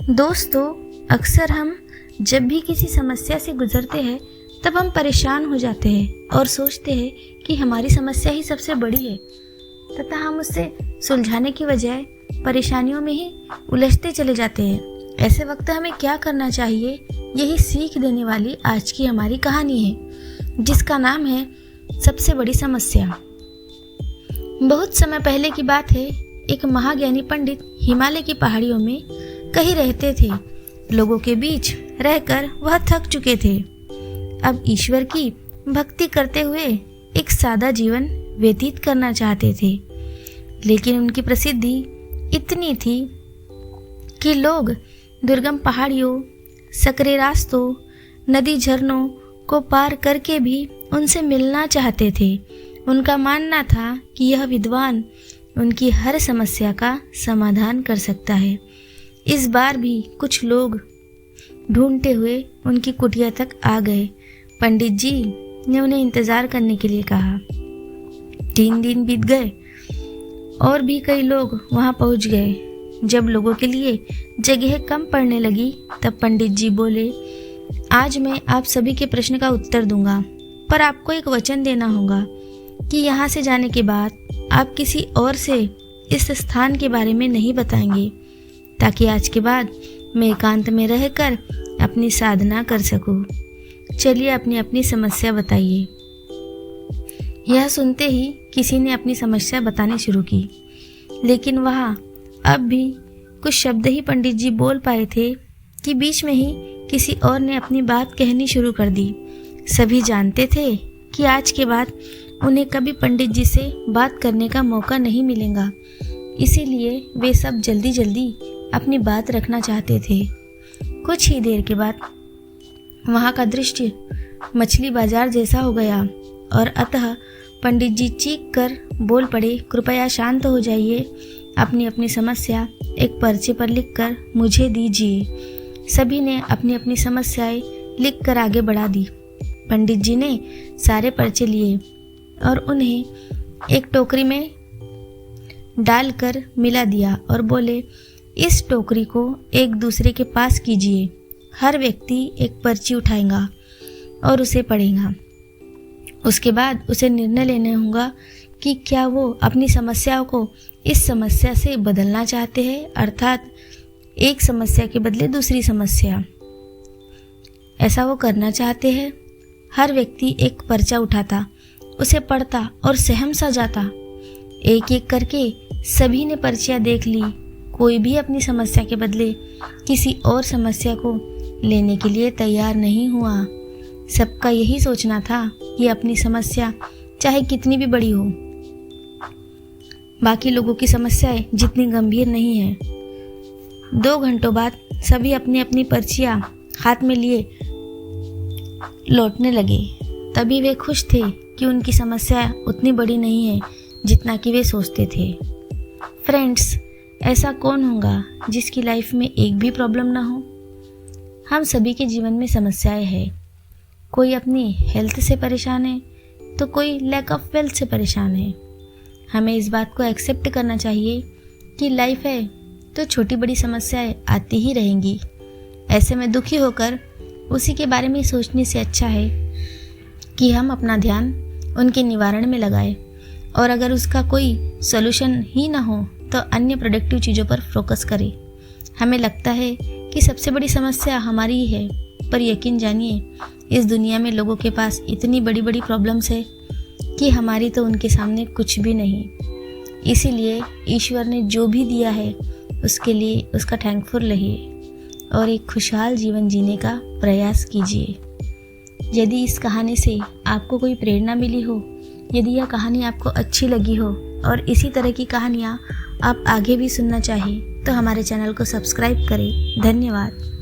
दोस्तों, अक्सर हम जब भी किसी समस्या से गुजरते हैं तब हम परेशान हो जाते हैं और सोचते हैं कि हमारी समस्या ही सबसे बड़ी है तथा हम उससे सुलझाने की बजाय परेशानियों में ही उलझते चले जाते हैं। ऐसे वक्त हमें क्या करना चाहिए, यही सीख देने वाली आज की हमारी कहानी है, जिसका नाम है सबसे बड़ी समस्या। बहुत समय पहले की बात है। एक महाज्ञानी पंडित हिमालय की पहाड़ियों में कहीं रहते थे। लोगों के बीच रहकर वह थक चुके थे। अब ईश्वर की भक्ति करते हुए एक सादा जीवन व्यतीत करना चाहते थे, लेकिन उनकी प्रसिद्धि इतनी थी कि लोग दुर्गम पहाड़ियों, सकरे रास्तों, नदी झरनों को पार करके भी उनसे मिलना चाहते थे। उनका मानना था कि यह विद्वान उनकी हर समस्या का समाधान कर सकता है। इस बार भी कुछ लोग ढूंढते हुए उनकी कुटिया तक आ गए। पंडित जी ने उन्हें इंतज़ार करने के लिए कहा। 3 दिन बीत गए और भी कई लोग वहां पहुंच गए। जब लोगों के लिए जगह कम पड़ने लगी तब पंडित जी बोले, आज मैं आप सभी के प्रश्न का उत्तर दूंगा, पर आपको एक वचन देना होगा कि यहाँ से जाने के बाद आप किसी और से इस स्थान के बारे में नहीं बताएंगे, ताकि आज के बाद मैं एकांत में रहकर अपनी साधना कर सकूं। चलिए अपनी अपनी समस्या बताइए। यह सुनते ही किसी ने अपनी समस्या बतानी शुरू की, लेकिन वहाँ अब भी कुछ शब्द ही पंडित जी बोल पाए थे कि बीच में ही किसी और ने अपनी बात कहनी शुरू कर दी। सभी जानते थे कि आज के बाद उन्हें कभी पंडित जी से बात करने का मौका नहीं मिलेगा, इसीलिए वे सब जल्दी जल्दी अपनी बात रखना चाहते थे। कुछ ही देर के बाद वहाँ का दृश्य मछली बाजार जैसा हो गया और अतः पंडित जी चीख कर बोल पड़े, कृपया शांत हो जाइए, अपनी अपनी समस्या एक पर्चे पर लिखकर मुझे दीजिए। सभी ने अपनी अपनी समस्याएं लिखकर आगे बढ़ा दी। पंडित जी ने सारे पर्चे लिए और उन्हें एक टोकरी में डालकर मिला दिया और बोले, इस टोकरी को एक दूसरे के पास कीजिए। हर व्यक्ति एक पर्ची उठाएगा और उसे पढ़ेगा। उसके बाद उसे निर्णय लेना होगा कि क्या वो अपनी समस्याओं को इस समस्या से बदलना चाहते हैं, अर्थात एक समस्या के बदले दूसरी समस्या। ऐसा वो करना चाहते हैं। हर व्यक्ति एक पर्चा उठाता, उसे पढ़ता और सहम सा जाता। एक एक करके सभी ने पर्चियाँ देख ली। कोई भी अपनी समस्या के बदले किसी और समस्या को लेने के लिए तैयार नहीं हुआ। सबका यही सोचना था कि अपनी समस्या चाहे कितनी भी बड़ी हो, बाकी लोगों की समस्याएं जितनी गंभीर नहीं है। 2 घंटों बाद सभी अपनी अपनी पर्चियाँ हाथ में लिए लौटने लगे। तभी वे खुश थे कि उनकी समस्या उतनी बड़ी नहीं है जितना कि वे सोचते थे। फ्रेंड्स, ऐसा कौन होगा जिसकी लाइफ में एक भी प्रॉब्लम ना हो? हम सभी के जीवन में समस्याएं हैं। कोई अपनी हेल्थ से परेशान है तो कोई लैक ऑफ वेल्थ से परेशान है। हमें इस बात को एक्सेप्ट करना चाहिए कि लाइफ है तो छोटी बड़ी समस्याएं आती ही रहेंगी। ऐसे में दुखी होकर उसी के बारे में सोचने से अच्छा है कि हम अपना ध्यान उनके निवारण में लगाएं, और अगर उसका कोई सॉल्यूशन ही ना हो तो अन्य प्रोडक्टिव चीज़ों पर फोकस करें। हमें लगता है कि सबसे बड़ी समस्या हमारी ही है, पर यकीन जानिए इस दुनिया में लोगों के पास इतनी बड़ी बड़ी प्रॉब्लम्स है कि हमारी तो उनके सामने कुछ भी नहीं। इसीलिए ईश्वर ने जो भी दिया है उसके लिए उसका थैंकफुल रहिए और एक खुशहाल जीवन जीने का प्रयास कीजिए। यदि इस कहानी से आपको कोई प्रेरणा मिली हो, यदि यह कहानी आपको अच्छी लगी हो और इसी तरह की कहानियाँ आप आगे भी सुनना चाहें तो हमारे चैनल को सब्सक्राइब करें। धन्यवाद।